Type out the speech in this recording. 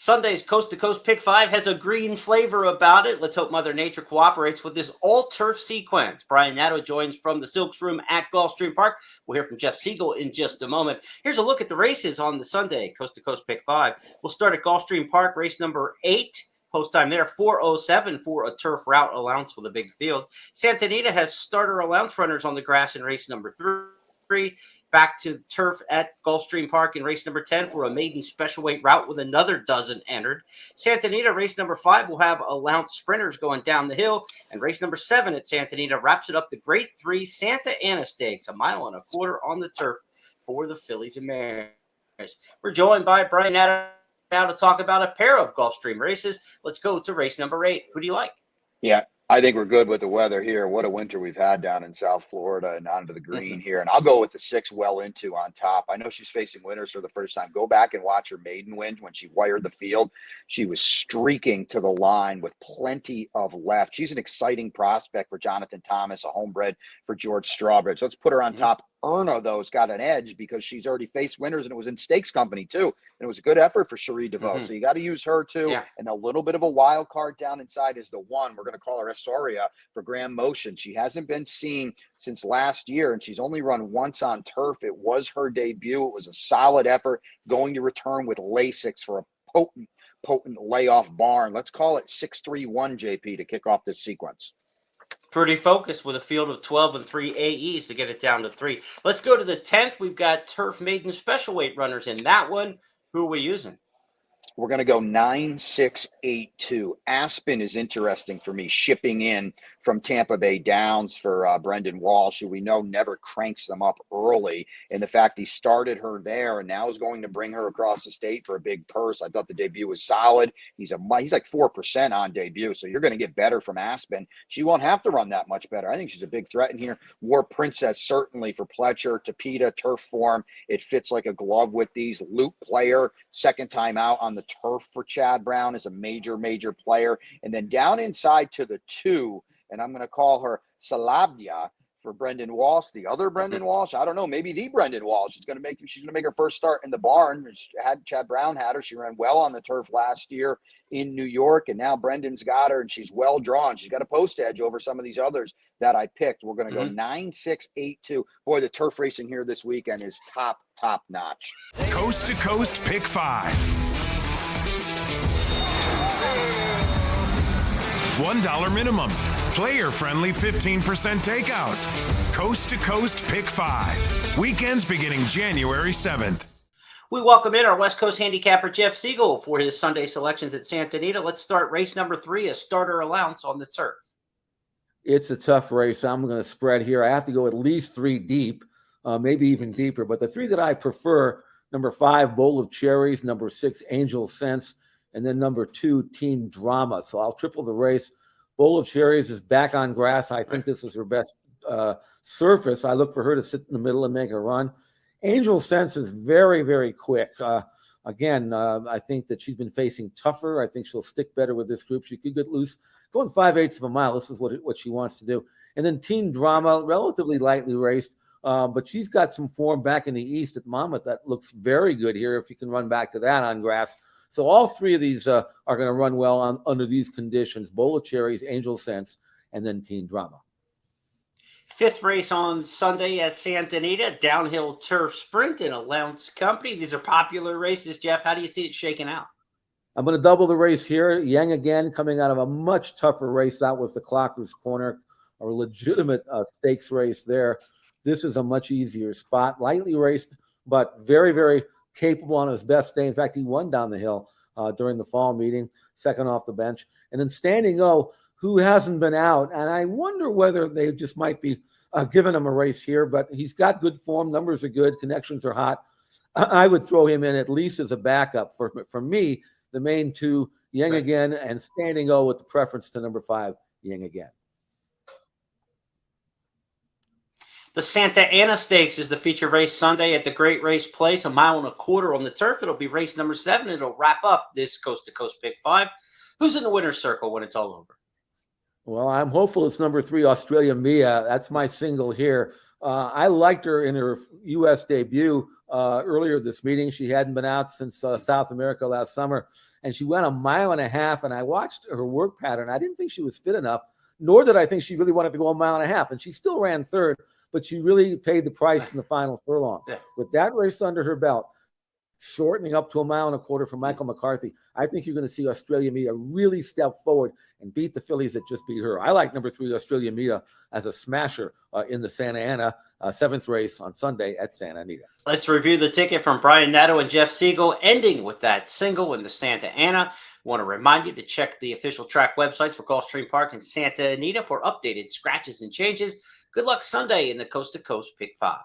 Sunday's Coast to Coast Pick 5 has a green flavor about it. Let's hope Mother Nature cooperates with this all-turf sequence. Brian Nadeau joins from the Silks Room at Gulfstream Park. We'll hear from Jeff Siegel in just a moment. Here's a look at the races on the Sunday Coast to Coast Pick 5. We'll start at Gulfstream Park, race number 8. Post time there, 4:07 for a turf route allowance with a big field. Santa Anita has starter allowance runners on the grass in race number 3. Back to turf at Gulfstream Park in race number 10 for a maiden special weight route with another dozen entered. Santa Anita, race number 5, will have allowance sprinters going down the hill. And race number 7 at Santa Anita wraps it up the Grade 3 Santa Ana Stakes, 1.25 miles on the turf for the fillies and mares. We're joined by Brian Nadeau now to talk about a pair of Gulfstream races. Let's go to race number 8. Who do you like? Yeah, I think we're good with the weather here. What a winter we've had down in South Florida and onto the green here. And I'll go with the 6 Well Into on top. I know she's facing winners for the first time. Go back and watch her maiden win when she wired the field. She was streaking to the line with plenty of left. She's an exciting prospect for Jonathan Thomas, a homebred for George Strawbridge. Let's put her on top. Erna, though, has got an edge because she's already faced winners, and it was in stakes company, too. And it was a good effort for Cherie DeVoe. So you got to use her, too. Yeah. And a little bit of a wild card down inside is the one. We're going to call her Esoria for Grand Motion. She hasn't been seen since last year, and she's only run once on turf. It was her debut. It was a solid effort, going to return with Lasix for a potent layoff barn. Let's call it 6-3-1, JP, to kick off this sequence. Pretty focused with a field of 12 and 3 AEs to get it down to 3. Let's go to the 10th. We've got turf maiden special weight runners in that one. Who are we using? We're going to go 9-6-8-2. Aspen is interesting for me, shipping in from Tampa Bay Downs for Brendan Walsh, who we know never cranks them up early. And the fact he started her there and now is going to bring her across the state for a big purse. I thought the debut was solid. He's like 4% on debut, so you're going to get better from Aspen. She won't have to run that much better. I think she's a big threat in here. War Princess, certainly for Pletcher. Tapeta, turf form. It fits like a glove with these. Loop player, second time out on the turf for Chad Brown, is a major player. And then down inside to the 2, and I'm going to call her Salabia for Brendan Walsh, the other Brendan Walsh. I don't know, maybe the Brendan Walsh. She's going to make her first start in the barn. Chad Brown had her. She ran well on the turf last year in New York, and now Brendan's got her, and she's well drawn. She's got a post edge over some of these others that I picked. We're going to go 9-6-8-2. Boy, the turf racing here this weekend is top notch. Coast to Coast Pick 5. $1 minimum. Player-friendly 15% takeout. Coast to Coast Pick 5. Weekends beginning January 7th. We welcome in our West Coast handicapper, Jeff Siegel, for his Sunday selections at Santa Anita. Let's start race number 3, a starter allowance on the turf. It's a tough race. I'm going to spread here. I have to go at least 3 deep, maybe even deeper. But the 3 that I prefer, number 5, Bowl of Cherries, number 6, Angel Sense, and then number 2, Teen Drama. So I'll triple the race. Bowl of Cherries is back on grass. I think this is her best surface. I look for her to sit in the middle and make a run. Angel Sense is very quick. Again, I think that she's been facing tougher. I think she'll stick better with this group. She could get loose. Going 5/8 of a mile. This is what she wants to do. And then Teen Drama, relatively lightly raced, but she's got some form back in the East at Monmouth that looks very good here if you can run back to that on grass. So all 3 of these are going to run well under these conditions. Bowl of Cherries, Angel Sense, and then Teen Drama. 5th race on Sunday at Santa Anita, downhill turf sprint in allowance company. These are popular races. Jeff, how do you see it shaking out? I'm going to double the race here. Yang again, coming out of a much tougher race. That was the Clocker's Corner, a legitimate stakes race there. This is a much easier spot. Lightly raced, but very capable on his best day. In fact, he won down the hill during the fall meeting, second off the bench. And then Standing O, who hasn't been out. And I wonder whether they just might be giving him a race here, but he's got good form. Numbers are good. Connections are hot. I would throw him in at least as a backup. For me, the main 2, Yang Again and Standing O, with the preference to number 5, Yang Again. The Santa Ana Stakes is the feature race Sunday at the Great Race Place, 1.25 miles on the turf. It'll be race number 7. It'll wrap up this Coast to Coast Pick 5. Who's in the winner's circle when it's all over? Well, I'm hopeful it's number 3, Australia Mia. That's my single here. I liked her in her U.S. debut earlier this meeting. She hadn't been out since South America last summer, and she went 1.5 miles. And I watched her work pattern. I didn't think she was fit enough, nor did I think she really wanted to go 1.5 miles. And she still ran third, but she really paid the price in the final furlong. Yeah. With that race under her belt, shortening up to 1.25 miles for Michael McCarthy, I think you're going to see Australia Mia really step forward and beat the fillies that just beat her. I like number 3, Australia Mia, as a smasher in the Santa Ana 7th race on Sunday at Santa Anita. Let's review the ticket from Brian Nadeau and Jeff Siegel, ending with that single in the Santa Ana. Want to remind you to check the official track websites for Gulfstream Park and Santa Anita for updated scratches and changes. Good luck Sunday in the Coast to Coast Pick 5.